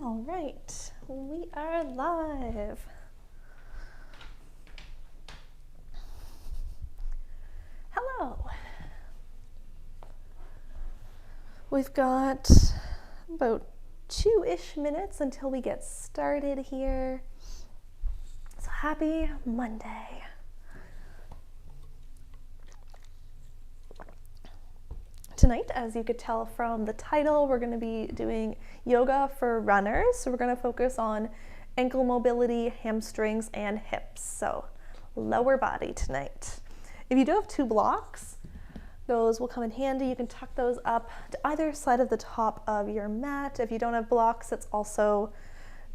All right, we are live. Hello. We've got about 2-ish minutes until we get started here. So happy Monday. Tonight, as you could tell from the title, we're going to be doing yoga for runners. So we're going to focus on ankle mobility, hamstrings, and hips. So lower body tonight. If you do have 2 blocks, those will come in handy. You can tuck those up to either side of the top of your mat. If you don't have blocks, it's also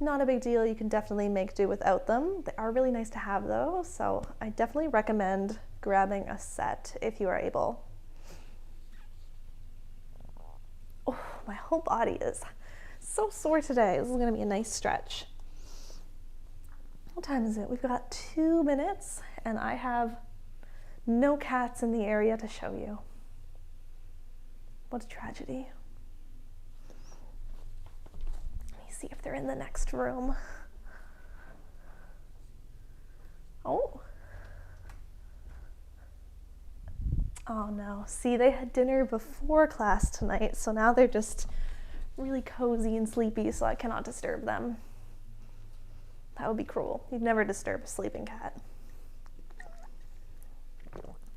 not a big deal. You can definitely make do without them. They are really nice to have though, so I definitely recommend grabbing a set if you are able. Oh, my whole body is so sore today. This is going to be a nice stretch. What time is it? We've got 2 minutes and I have no cats in the area to show you. What a tragedy. Let me see if they're in the next room. Oh. Oh no, see, they had dinner before class tonight, so now they're just really cozy and sleepy, so I cannot disturb them. That would be cruel. You'd never disturb a sleeping cat.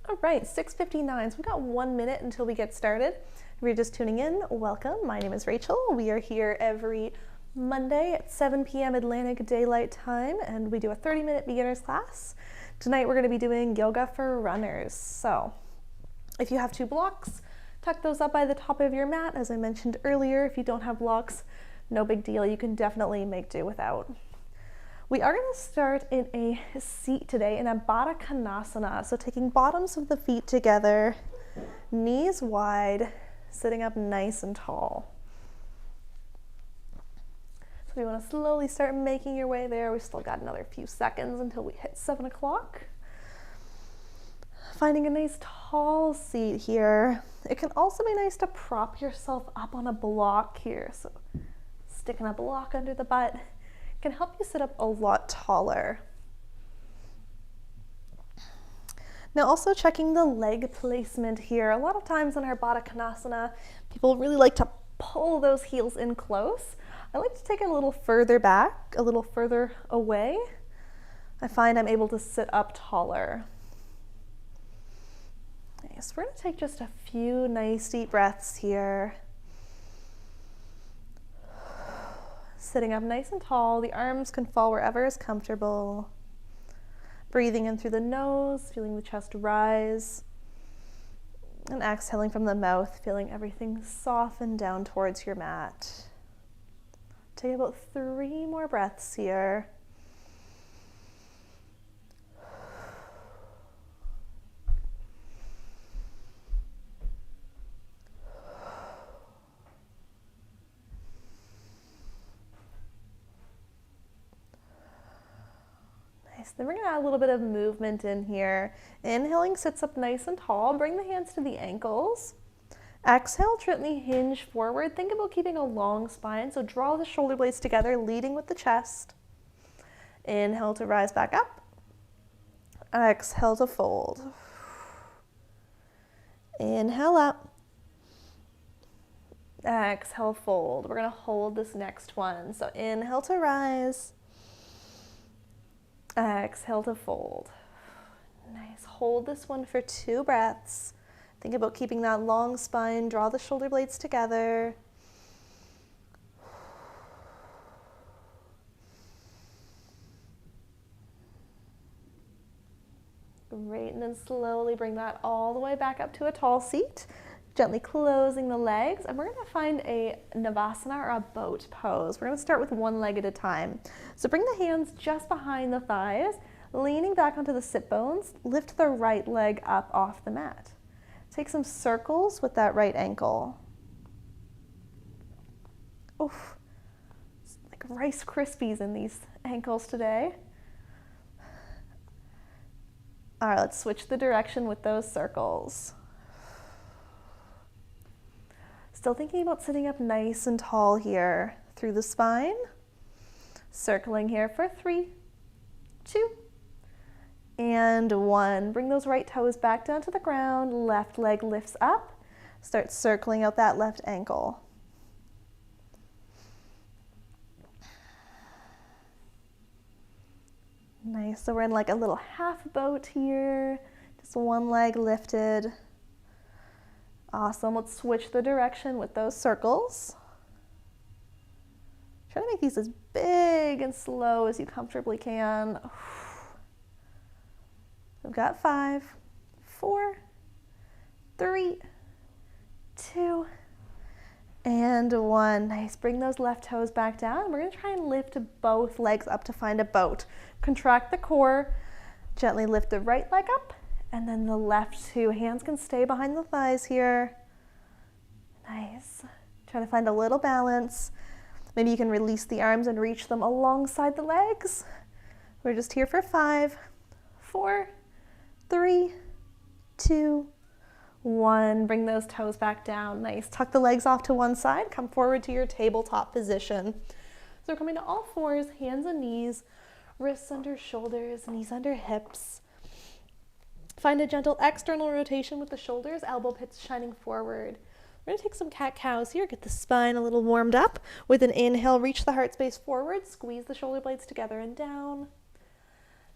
All right, 6:59, so we got 1 minute until we get started. If you're just tuning in, welcome. My name is Rachel. We are here every Monday at 7 p.m. Atlantic Daylight Time, and we do a 30-minute beginner's class. Tonight we're going to be doing yoga for runners. So if you have 2 blocks, tuck those up by the top of your mat. As I mentioned earlier, if you don't have blocks, no big deal. You can definitely make do without. We are going to start in a seat today in a Baddha Konasana. So taking bottoms of the feet together, knees wide, sitting up nice and tall. So you want to slowly start making your way there. We've still got another few seconds until we hit 7 o'clock. Finding a nice tall seat here. It can also be nice to prop yourself up on a block here. So sticking a block under the butt can help you sit up a lot taller. Now also checking the leg placement here. A lot of times in our Baddha Konasana, people really like to pull those heels in close. I like to take it a little further back, a little further away. I find I'm able to sit up taller. Okay, so we're going to take just a few nice deep breaths here. Sitting up nice and tall, the arms can fall wherever is comfortable. Breathing in through the nose, feeling the chest rise. And exhaling from the mouth, feeling everything soften down towards your mat. Take about 3 more breaths here. Then we're going to add a little bit of movement in here. Inhaling sits up nice and tall. Bring the hands to the ankles. Exhale, gently hinge forward. Think about keeping a long spine. So draw the shoulder blades together, leading with the chest. Inhale to rise back up. Exhale to fold. Inhale up. Exhale, fold. We're going to hold this next one. So inhale to rise. Exhale to fold. Nice. Hold this one for 2 breaths. Think about keeping that long spine. Draw the shoulder blades together. Great. And then slowly bring that all the way back up to a tall seat. Gently closing the legs, and we're going to find a Navasana or a boat pose. We're going to start with 1 leg at a time. So bring the hands just behind the thighs, leaning back onto the sit bones. Lift the right leg up off the mat. Take some circles with that right ankle. Oof, it's like Rice Krispies in these ankles today. All right, let's switch the direction with those circles. Still thinking about sitting up nice and tall here. through the spine. Circling here for 3, 2, and 1. Bring those right toes back down to the ground. Left leg lifts up. Start circling out that left ankle. Nice, so we're in like a little half boat here. Just one leg lifted. Awesome, let's switch the direction with those circles. Try to make these as big and slow as you comfortably can. We've got 5, 4, 3, 2, and 1. Nice, bring those left toes back down. We're gonna try and lift both legs up to find a boat. Contract the core, gently lift the right leg up, and then the left two. Hands can stay behind the thighs here. Nice, try to find a little balance. Maybe you can release the arms and reach them alongside the legs. We're just here for 5, 4, 3, 2, 1. Bring those toes back down. Nice. Tuck the legs off to one side. Come forward to your tabletop position. So we're coming to all fours, hands and knees, wrists under shoulders, knees under hips. Find a gentle external rotation with the shoulders, elbow pits shining forward. We're going to take some cat-cows here, get the spine a little warmed up. With an inhale, reach the heart space forward, squeeze the shoulder blades together and down.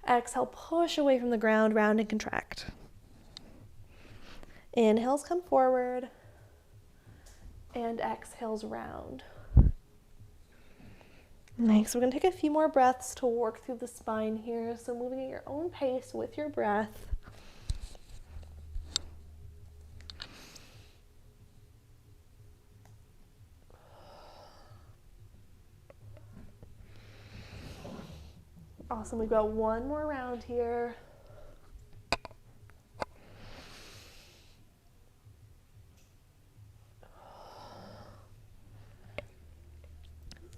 Exhale, push away from the ground, round and contract. Inhales come forward, and exhales round. Nice, we're going to take a few more breaths to work through the spine here, so moving at your own pace with your breath. Awesome, we've got one more round here.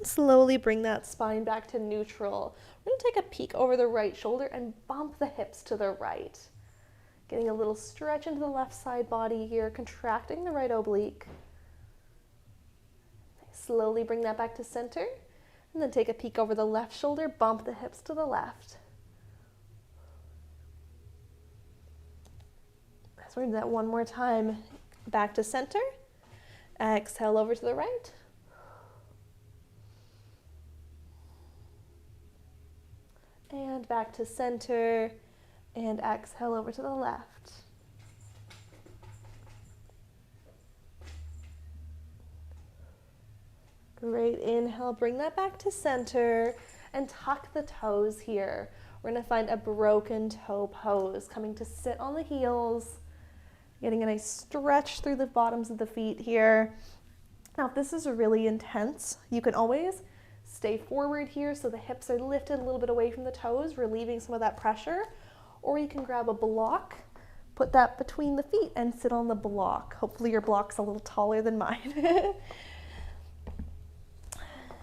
Slowly bring that spine back to neutral. We're going to take a peek over the right shoulder and bump the hips to the right. Getting a little stretch into the left side body here, contracting the right oblique. Slowly bring that back to center. And then take a peek over the left shoulder, bump the hips to the left. So we're going to do that one more time. Back to center. Exhale over to the right. And back to center. And exhale over to the left. Great, inhale, bring that back to center and tuck the toes here. We're gonna find a broken toe pose, coming to sit on the heels, getting a nice stretch through the bottoms of the feet here. Now, if this is really intense, you can always stay forward here so the hips are lifted a little bit away from the toes, relieving some of that pressure, or you can grab a block, put that between the feet and sit on the block. Hopefully your block's a little taller than mine.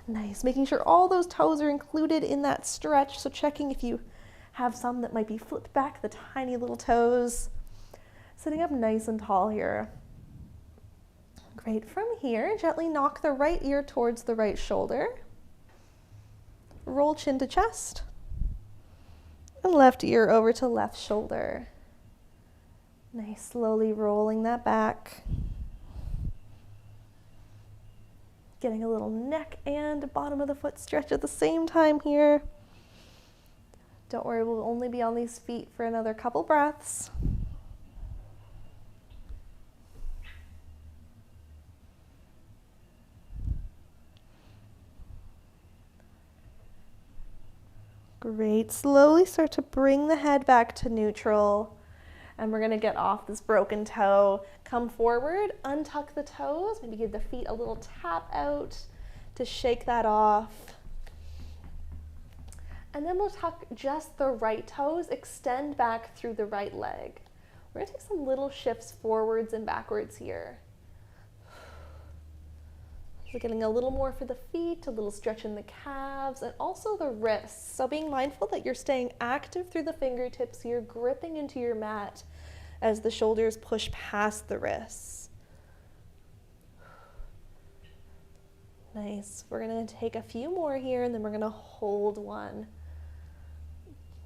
Nice, making sure all those toes are included in that stretch. So checking if you have some that might be flipped back, the tiny little toes. Sitting up nice and tall here. Great, from here, gently knock the right ear towards the right shoulder. Roll chin to chest. And left ear over to left shoulder. Nice, slowly rolling that back. Getting a little neck and bottom of the foot stretch at the same time here. Don't worry, we'll only be on these feet for another couple breaths. Great, slowly start to bring the head back to neutral. And we're gonna get off this broken toe. Come forward, untuck the toes, maybe give the feet a little tap out to shake that off. And then we'll tuck just the right toes, extend back through the right leg. We're gonna take some little shifts forwards and backwards here. So getting a little more for the feet, a little stretch in the calves, and also the wrists. So being mindful that you're staying active through the fingertips, you're gripping into your mat as the shoulders push past the wrists. Nice. We're gonna take a few more here and then we're gonna hold one.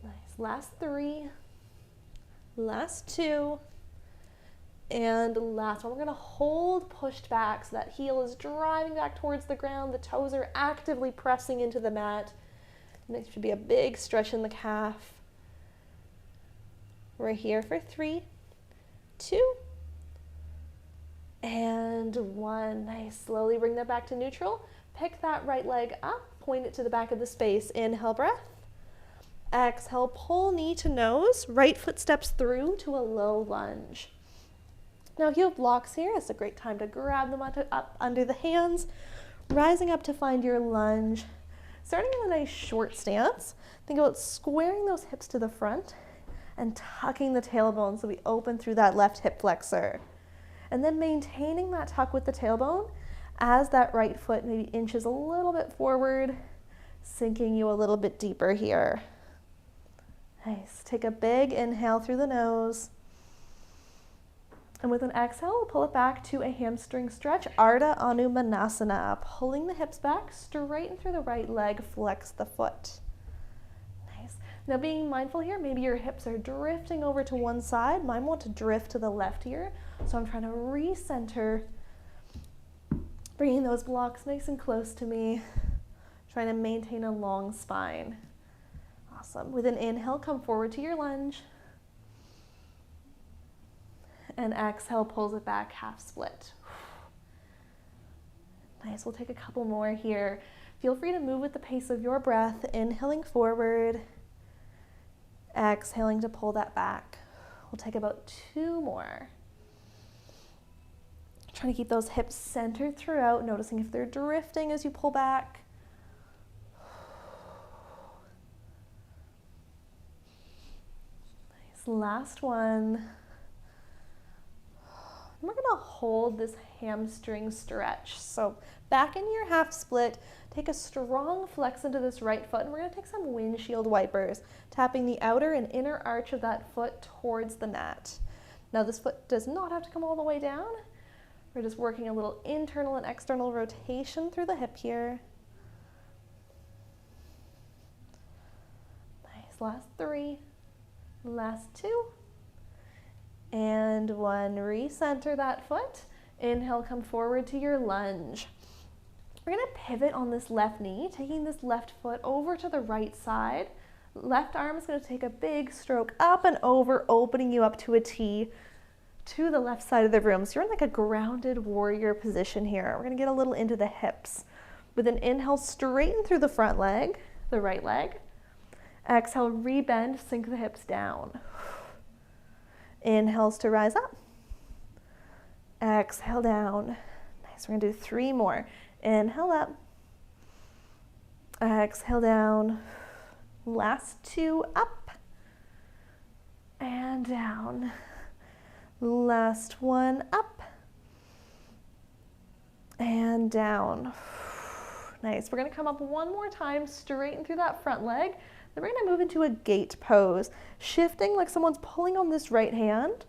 Nice. Last 3, last 2, and last one. We're gonna hold pushed back so that heel is driving back towards the ground. The toes are actively pressing into the mat. Next should be a big stretch in the calf. We're here for 3, 2, and 1. Nice. Slowly bring that back to neutral. Pick that right leg up, point it to the back of the space. Inhale, breath. Exhale, pull knee to nose. Right foot steps through to a low lunge. Now, if you have blocks here, it's a great time to grab them up under the hands, rising up to find your lunge. Starting in a nice short stance, think about squaring those hips to the front and tucking the tailbone so we open through that left hip flexor. And then maintaining that tuck with the tailbone as that right foot maybe inches a little bit forward, sinking you a little bit deeper here. Nice. Take a big inhale through the nose. And with an exhale, we'll pull it back to a hamstring stretch, Ardha Anumanasana. Pulling the hips back, straighten through the right leg, flex the foot. Nice. Now being mindful here, maybe your hips are drifting over to one side. Mine want to drift to the left here. So I'm trying to recenter, bringing those blocks nice and close to me, trying to maintain a long spine. Awesome. With an inhale, come forward to your lunge. And exhale, pulls it back, half split. Nice. We'll take a couple more here. Feel free to move with the pace of your breath, inhaling forward, exhaling to pull that back. We'll take about 2 more. Trying to keep those hips centered throughout, noticing if they're drifting as you pull back. Nice. Last one. We're going to hold this hamstring stretch. So back in your half split, take a strong flex into this right foot, and we're going to take some windshield wipers, tapping the outer and inner arch of that foot towards the mat. Now this foot does not have to come all the way down. We're just working a little internal and external rotation through the hip here. Nice. Last 3, last 2. And 1, recenter that foot. Inhale, come forward to your lunge. We're gonna pivot on this left knee, taking this left foot over to the right side. Left arm is gonna take a big stroke up and over, opening you up to a T to the left side of the room. So you're in like a grounded warrior position here. We're gonna get a little into the hips. With an inhale, straighten through the front leg, the right leg. Exhale, rebend, sink the hips down. Inhales to rise up. Exhale down. Nice. We're going to do 3 more. Inhale up. Exhale down. Last 2 up and down. Last 1 up and down. Nice. We're going to come up 1 more time, straighten through that front leg. Then we're going to move into a gate pose, shifting like someone's pulling on this right hand.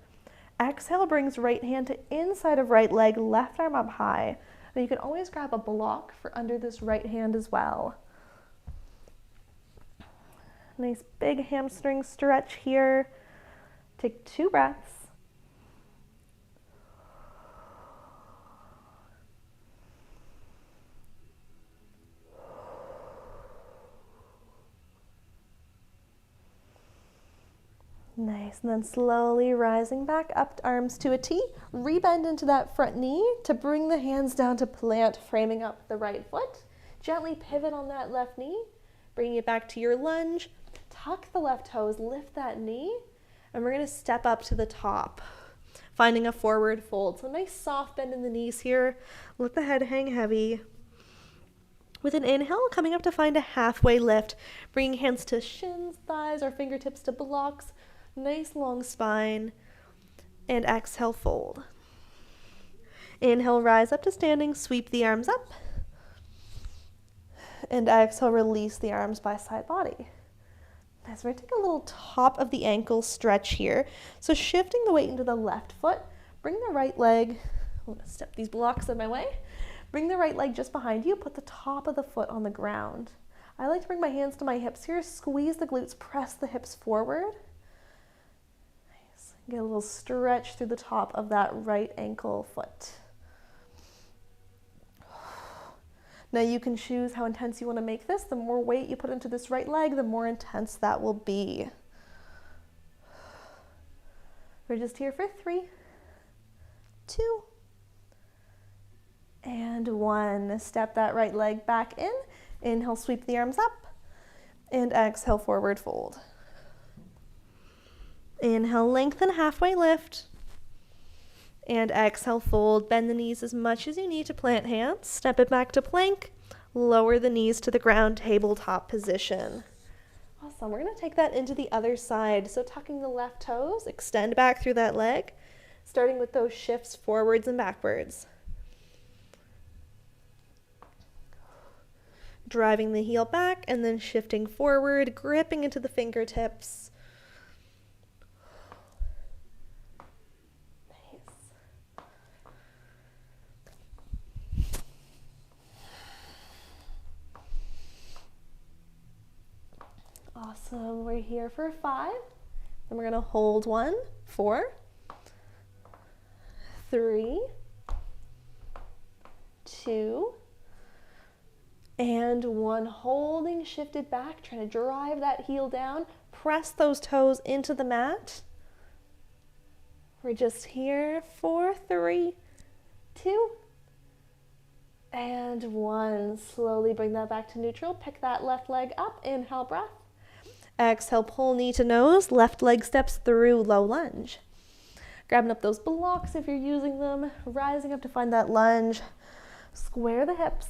Exhale brings right hand to inside of right leg, left arm up high. And you can always grab a block for under this right hand as well. Nice big hamstring stretch here. Take 2 breaths. Nice, and then slowly rising back up, arms to a T. Rebend into that front knee to bring the hands down to plant, framing up the right foot. Gently pivot on that left knee, bringing it back to your lunge. Tuck the left toes, lift that knee, and we're gonna step up to the top, finding a forward fold. So nice soft bend in the knees here. Let the head hang heavy. With an inhale, coming up to find a halfway lift, bringing hands to shins, thighs, or fingertips to blocks. Nice long spine, and exhale, fold. Inhale, rise up to standing, sweep the arms up, and exhale, release the arms by side body. Nice, we're gonna take a little top of the ankle stretch here. So shifting the weight into the left foot, bring the right leg, I'm gonna step these blocks out of my way, Bring the right leg just behind you. Put the top of the foot on the ground. I like to bring my hands to my hips here. Squeeze the glutes, press the hips forward. Nice. Get a little stretch through the top of that right ankle foot. Now you can choose how intense you want to make this. The more weight you put into this right leg, the more intense that will be. We're just here for 3, 2, and 1. Step that right leg back in. Inhale, sweep the arms up, and exhale, forward fold. Inhale, lengthen, halfway lift, and exhale, fold. Bend the knees as much as you need to plant hands. Step it back to plank. Lower the knees to the ground, tabletop position. Awesome. We're going to take that into the other side. So tucking the left toes, extend back through that leg, starting with those shifts forwards and backwards. Driving the heel back and then shifting forward, gripping into the fingertips. Nice. Awesome. We're here for 5. Then we're going to hold 1, 4, 3, 2, and 1. Holding, shifted back, trying to drive that heel down. Press those toes into the mat. We're just here for 3, 2, and 1. Slowly bring that back to neutral. Pick that left leg up. Inhale, breath. Exhale, pull knee to nose. Left leg steps through, low lunge. Grabbing up those blocks if you're using them. Rising up to find that lunge. Square the hips.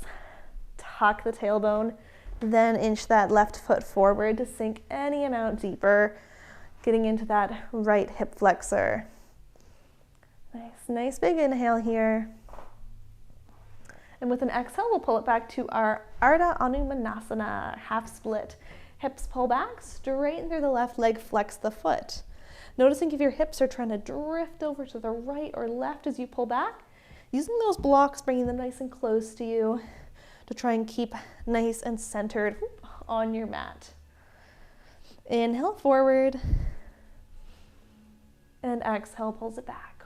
Tuck the tailbone, then inch that left foot forward to sink any amount deeper, getting into that right hip flexor. Nice big inhale here. And with an exhale, we'll pull it back to our Ardha Anumanasana, half split. Hips pull back, straighten through the left leg, flex the foot. Noticing if your hips are trying to drift over to the right or left as you pull back, using those blocks, bringing them nice and close to you, to try and keep nice and centered on your mat. Inhale forward, and exhale pulls it back.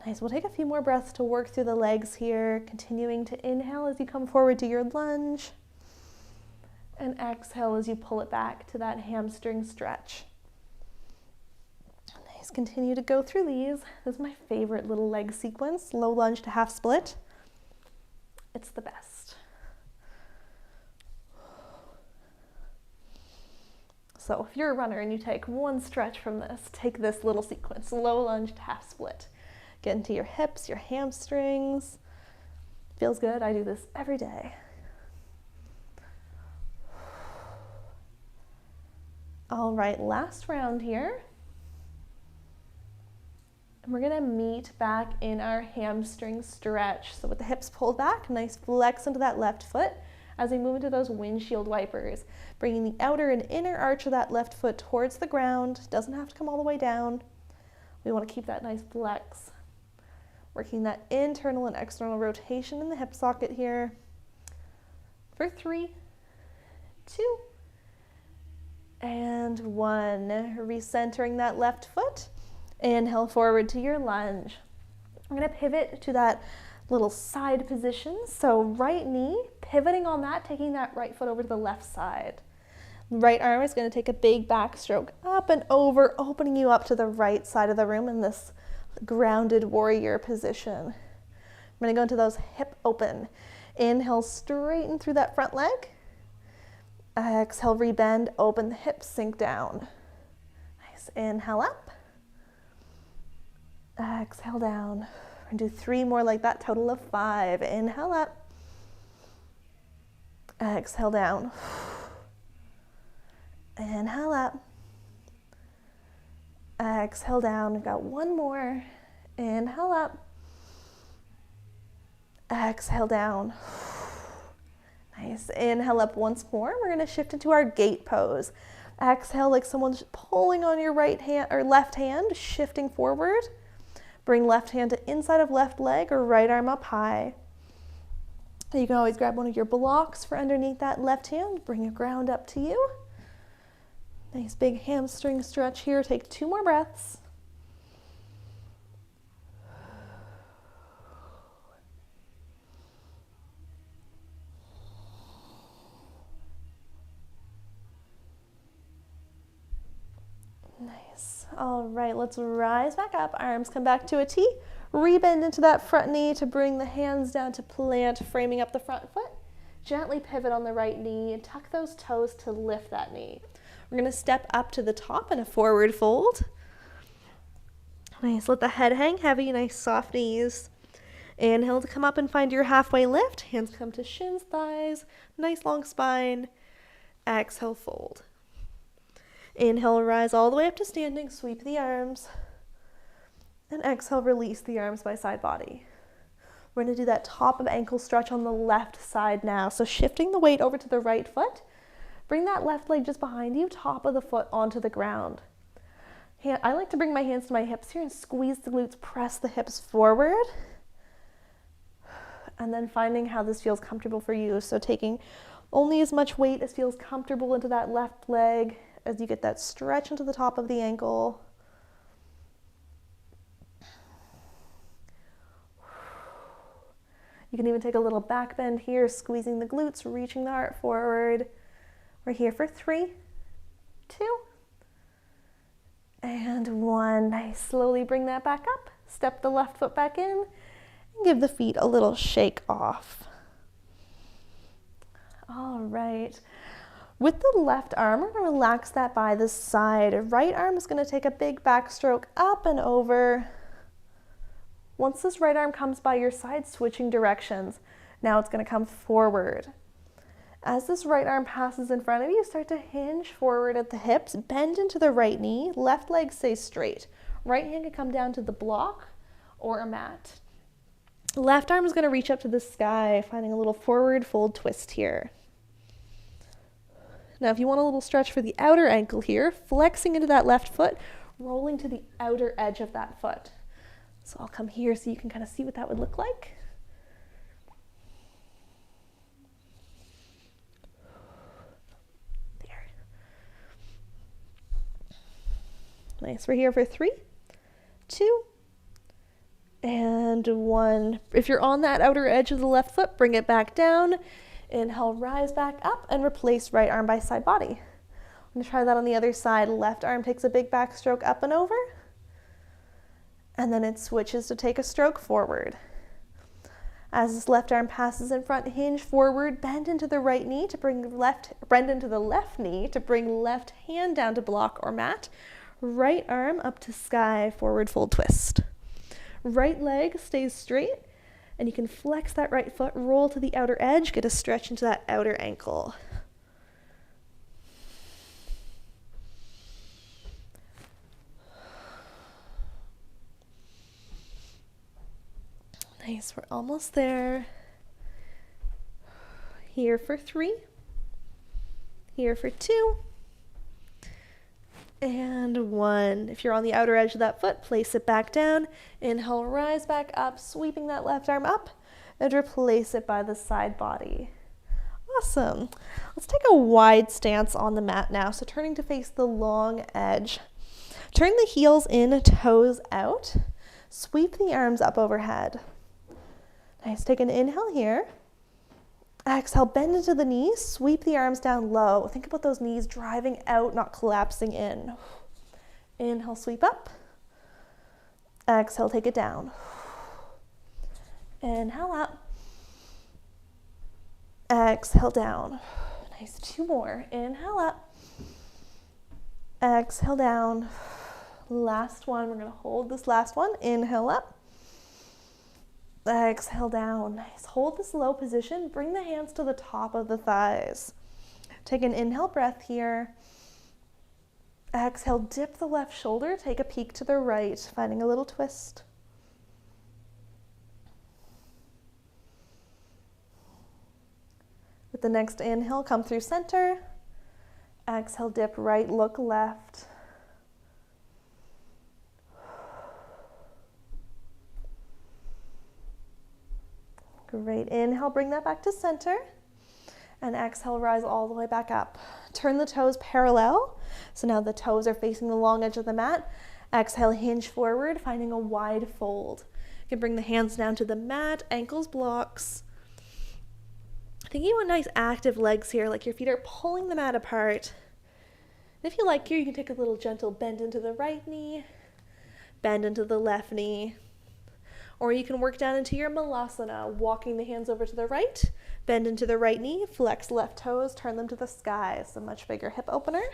Nice. We'll take a few more breaths to work through the legs here, continuing to inhale as you come forward to your lunge, and exhale as you pull it back to that hamstring stretch. Nice. Continue to go through these. This is my favorite little leg sequence, low lunge to half split. It's the best. So if you're a runner and you take one stretch from this, take this little sequence, low lunge to half split. Get into your hips, your hamstrings. Feels good. I do this every day. All right, last round here. And we're gonna meet back in our hamstring stretch. So with the hips pulled back, nice flex into that left foot as we move into those windshield wipers, bringing the outer and inner arch of that left foot towards the ground. Doesn't have to come all the way down. We wanna keep that nice flex. Working that internal and external rotation in the hip socket here. For 3, 2, and 1. Recentering that left foot. Inhale forward to your lunge. I'm going to pivot to that little side position. So right knee, pivoting on that, taking that right foot over to the left side. Right arm is going to take a big backstroke up and over, opening you up to the right side of the room in this grounded warrior position. I'm going to go into those hip open. Inhale, straighten through that front leg. Exhale, rebend, open the hips, sink down. Nice. Inhale up. Exhale down. We're going to do 3 more like that, total of 5. Inhale up. Exhale down. Inhale up. Exhale down. We've got 1 more. Inhale up. Exhale down. Nice. Inhale up once more. We're going to shift into our gate pose. Exhale like someone's pulling on your right hand or left hand, shifting forward. Bring left hand to inside of left leg or right arm up high. You can always grab one of your blocks for underneath that left hand. Bring your ground up to you. Nice big hamstring stretch here. Take 2 more breaths. Nice. All right, let's rise back up. Arms come back to a T. Rebend into that front knee to bring the hands down to plant, framing up the front foot. Gently pivot on the right knee and tuck those toes to lift that knee. We're going to step up to the top in a forward fold. Nice, let the head hang heavy, nice soft knees. Inhale to come up and find your halfway lift. Hands come to shins, thighs, nice long spine. Exhale, fold. Inhale, rise all the way up to standing, sweep the arms. And exhale, release the arms by side body. We're going to do that top of ankle stretch on the left side now. So shifting the weight over to the right foot. Bring that left leg just behind you, top of the foot onto the ground. I like to bring my hands to my hips here and squeeze the glutes, press the hips forward. And then finding how this feels comfortable for you. So taking only as much weight as feels comfortable into that left leg as you get that stretch into the top of the ankle. You can even take a little back bend here, squeezing the glutes, reaching the heart forward. We're here for 3, 2, and 1. Nice. Slowly bring that back up. Step the left foot back in and give the feet a little shake off. All right. With the left arm, we're going to relax that by the side. Right arm is going to take a big backstroke up and over. Once this right arm comes by your side, switching directions. Now it's going to come forward. As this right arm passes in front of you, start to hinge forward at the hips, bend into the right knee, left leg stays straight. Right hand can come down to the block or a mat. Left arm is going to reach up to the sky, finding a little forward fold twist here. Now if you want a little stretch for the outer ankle here, flexing into that left foot, rolling to the outer edge of that foot. So I'll come here so you can kind of see what that would look like. There. Nice. We're here for 3, 2, and 1. If you're on that outer edge of the left foot, bring it back down. Inhale, rise back up and replace right arm by side body. I'm going to try that on the other side. Left arm takes a big backstroke up and over. And then it switches to take a stroke forward. As this left arm passes in front, hinge forward, bend into the right knee to bring bend into the left knee to bring left hand down to block or mat. Right arm up to sky, forward fold twist. Right leg stays straight, and you can flex that right foot, roll to the outer edge, get a stretch into that outer ankle. Nice, we're almost there. Here for 3, here for 2, and 1. If you're on the outer edge of that foot, place it back down. Inhale, rise back up, sweeping that left arm up, and replace it by the side body. Awesome. Let's take a wide stance on the mat now. So turning to face the long edge. Turn the heels in, toes out. Sweep the arms up overhead. Nice, take an inhale here. Exhale, bend into the knees, sweep the arms down low. Think about those knees driving out, not collapsing in. Inhale, sweep up. Exhale, take it down. Inhale up. Exhale down. Nice, 2 more. Inhale up. Exhale down. Last one, we're gonna hold this last one. Inhale up. Exhale down. Nice. Hold this low position. Bring the hands to the top of the thighs. Take an inhale breath here. Exhale, dip the left shoulder. Take a peek to the right, finding a little twist. With the next inhale, come through center. Exhale, dip right, look left. Great. Inhale, bring that back to center. And exhale, rise all the way back up. Turn the toes parallel. So now the toes are facing the long edge of the mat. Exhale, hinge forward, finding a wide fold. You can bring the hands down to the mat, ankles blocks. Thinking about nice active legs here, like your feet are pulling the mat apart. And if you like here, you can take a little gentle bend into the right knee, bend into the left knee. Or you can work down into your malasana, walking the hands over to the right, bend into the right knee, flex left toes, turn them to the sky. It's a much bigger hip opener.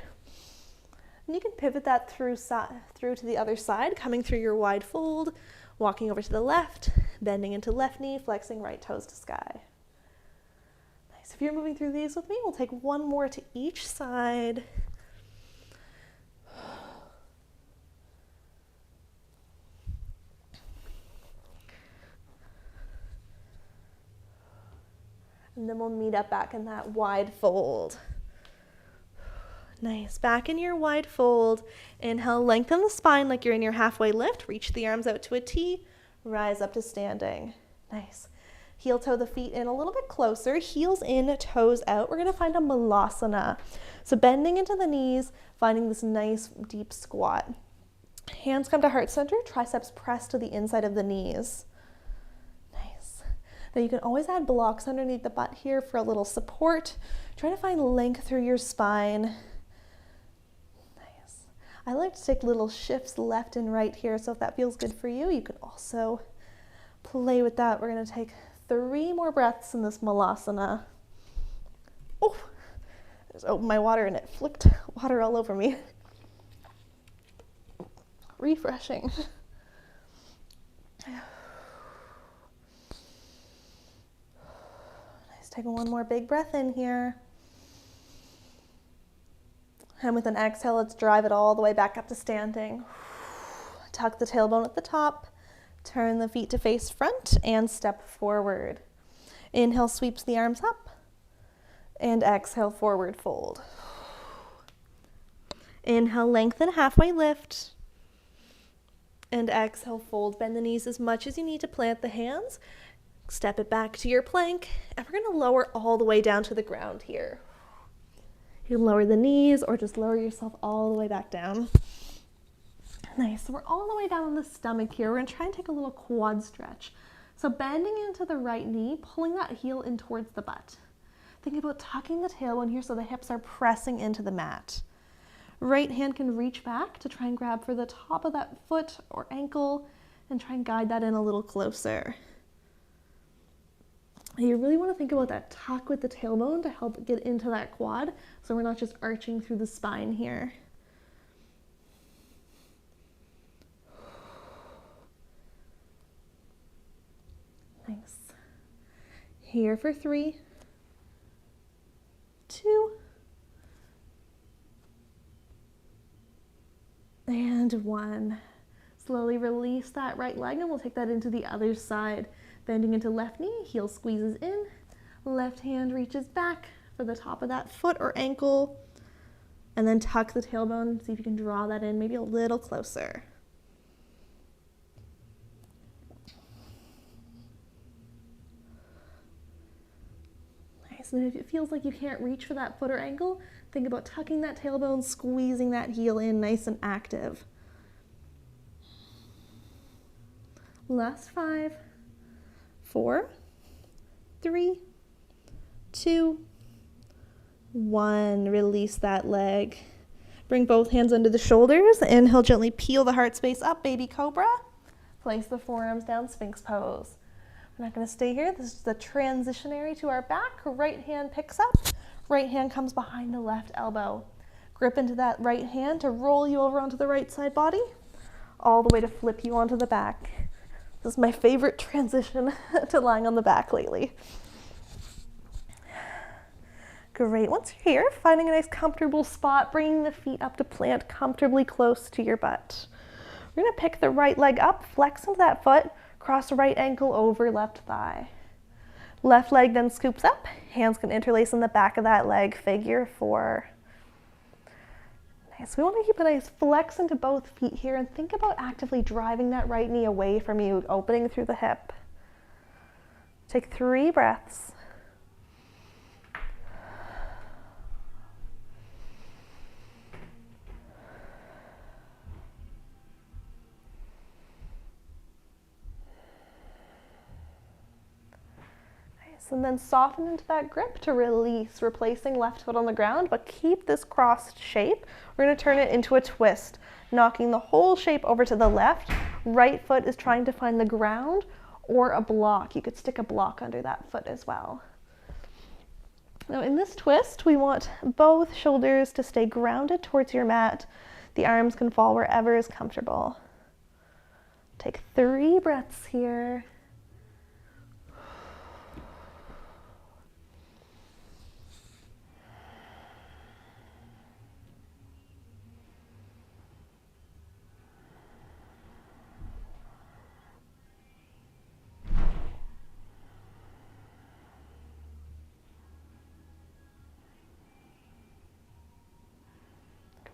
And you can pivot that through to the other side, coming through your wide fold, walking over to the left, bending into left knee, flexing right toes to sky. Nice. If you're moving through these with me, we'll take one more to each side. And then we'll meet up back in that wide fold. Nice. Back in your wide fold. Inhale, lengthen the spine like you're in your halfway lift. Reach the arms out to a T. Rise up to standing. Nice. Heel toe the feet in a little bit closer. Heels in, toes out. We're going to find a malasana. So bending into the knees, finding this nice deep squat. Hands come to heart center. Triceps press to the inside of the knees. Nice. Now you can always add blocks underneath the butt here for a little support. Try to find length through your spine. I like to take little shifts left and right here, so if that feels good for you, you can also play with that. We're going to take 3 more breaths in this malasana. Oh, I just opened my water and it flicked water all over me. Refreshing. Nice, taking one more big breath in here. And with an exhale, let's drive it all the way back up to standing. Tuck the tailbone at the top, turn the feet to face front, and step forward. Inhale, sweeps the arms up, and exhale, forward fold. Inhale, lengthen, halfway lift, and exhale, fold. Bend the knees as much as you need to plant the hands. Step it back to your plank, and we're going to lower all the way down to the ground here. You can lower the knees or just lower yourself all the way back down. Nice. So we're all the way down on the stomach here. We're going to try and take a little quad stretch. So bending into the right knee, pulling that heel in towards the butt. Think about tucking the tailbone here so the hips are pressing into the mat. Right hand can reach back to try and grab for the top of that foot or ankle and try and guide that in a little closer. You really want to think about that tuck with the tailbone to help get into that quad, so we're not just arching through the spine here. Nice. Here for 3, 2, and 1. Slowly release that right leg and we'll take that into the other side. Bending into left knee, heel squeezes in, left hand reaches back for the top of that foot or ankle, and then tuck the tailbone. See if you can draw that in maybe a little closer. Nice, and if it feels like you can't reach for that foot or ankle, think about tucking that tailbone, squeezing that heel in nice and active. Last 5. 4, 3, 2, 1. Release that leg. Bring both hands under the shoulders. Inhale, gently peel the heart space up, baby cobra. Place the forearms down, sphinx pose. We're not going to stay here. This is the transitionary to our back. Right hand picks up. Right hand comes behind the left elbow. Grip into that right hand to roll you over onto the right side body, all the way to flip you onto the back. This is my favorite transition to lying on the back lately. Great. Once you're here, finding a nice comfortable spot, bringing the feet up to plant comfortably close to your butt. We're going to pick the right leg up, flex into that foot, cross right ankle over left thigh. Left leg then scoops up. Hands can interlace in the back of that leg, figure 4. Nice. We want to keep a nice flex into both feet here and think about actively driving that right knee away from you, opening through the hip. Take 3 breaths. Nice, and then soften into that grip to release, replacing left foot on the ground, but keep this crossed shape. We're going to turn it into a twist, knocking the whole shape over to the left. Right foot is trying to find the ground or a block. You could stick a block under that foot as well. Now in this twist, we want both shoulders to stay grounded towards your mat. The arms can fall wherever is comfortable. Take 3 breaths here.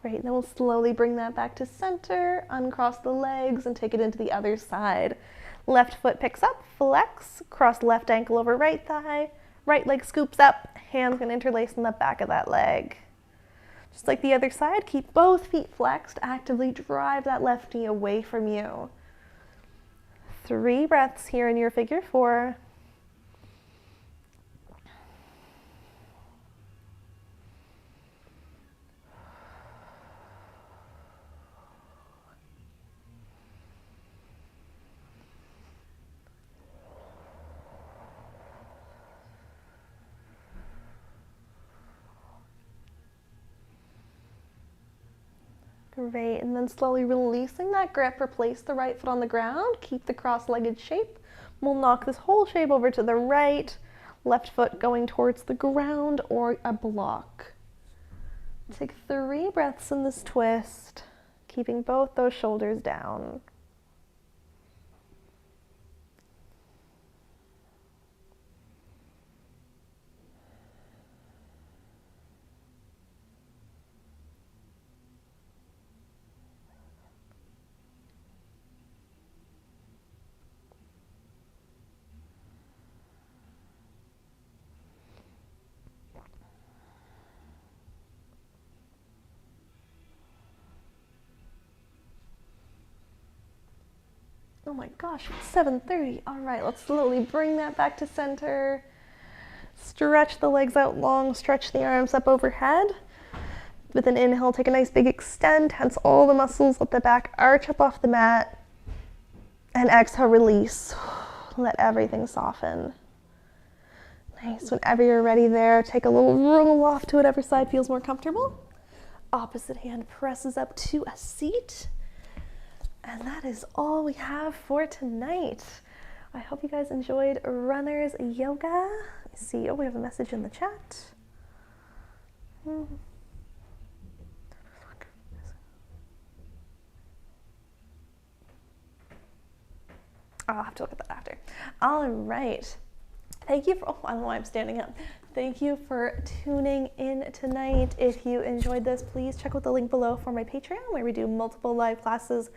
Great, then we'll slowly bring that back to center, uncross the legs and take it into the other side. Left foot picks up, flex, cross left ankle over right thigh, right leg scoops up, hands gonna interlace in the back of that leg. Just like the other side, keep both feet flexed, actively drive that left knee away from you. 3 breaths here in your figure 4. Great, and then slowly releasing that grip, replace the right foot on the ground, keep the cross-legged shape. We'll knock this whole shape over to the right, left foot going towards the ground or a block. Take 3 breaths in this twist, keeping both those shoulders down. Oh my gosh, it's 7:30. All right, let's slowly bring that back to center. Stretch the legs out long, stretch the arms up overhead. With an inhale, take a nice big extend, tense all the muscles up the back, arch up off the mat. And exhale, release. Let everything soften. Nice, whenever you're ready there, take a little roll off to whatever side feels more comfortable. Opposite hand presses up to a seat. And that is all we have for tonight. I hope you guys enjoyed runner's yoga. Let's see, oh, we have a message in the chat. I'll have to look at that after. All right. Thank you for, oh, I don't know why I'm standing up. Thank you for tuning in tonight. If you enjoyed this, please check out the link below for my Patreon, where we do multiple live classes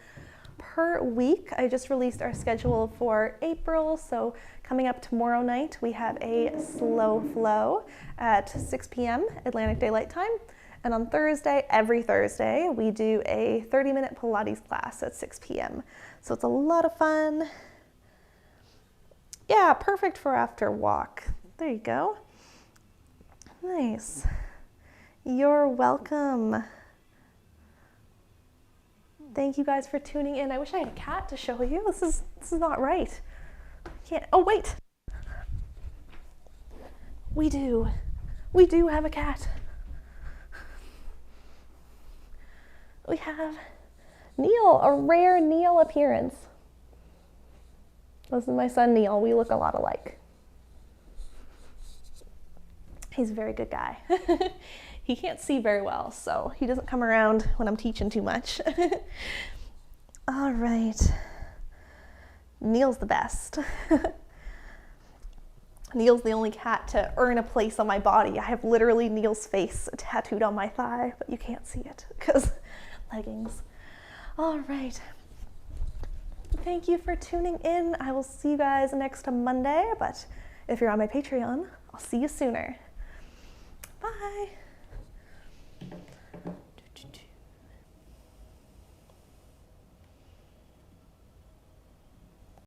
per week. I just released our schedule for April, so coming up tomorrow night, we have a slow flow at 6 p.m. Atlantic Daylight Time. And on Thursday, every Thursday, we do a 30-minute Pilates class at 6 p.m. So it's a lot of fun. Yeah, perfect for after walk. There you go. Nice. You're welcome. Thank you guys for tuning in. I wish I had a cat to show you. This is not right. I can't. Oh wait. We do have a cat. We have Neil, a rare Neil appearance. This is my son Neil. We look a lot alike. He's a very good guy. He can't see very well, so he doesn't come around when I'm teaching too much. All right. Neil's the best. Neil's the only cat to earn a place on my body. I have literally Neil's face tattooed on my thigh, but you can't see it because leggings. All right. Thank you for tuning in. I will see you guys next Monday, but If you're on my Patreon, I'll see you sooner.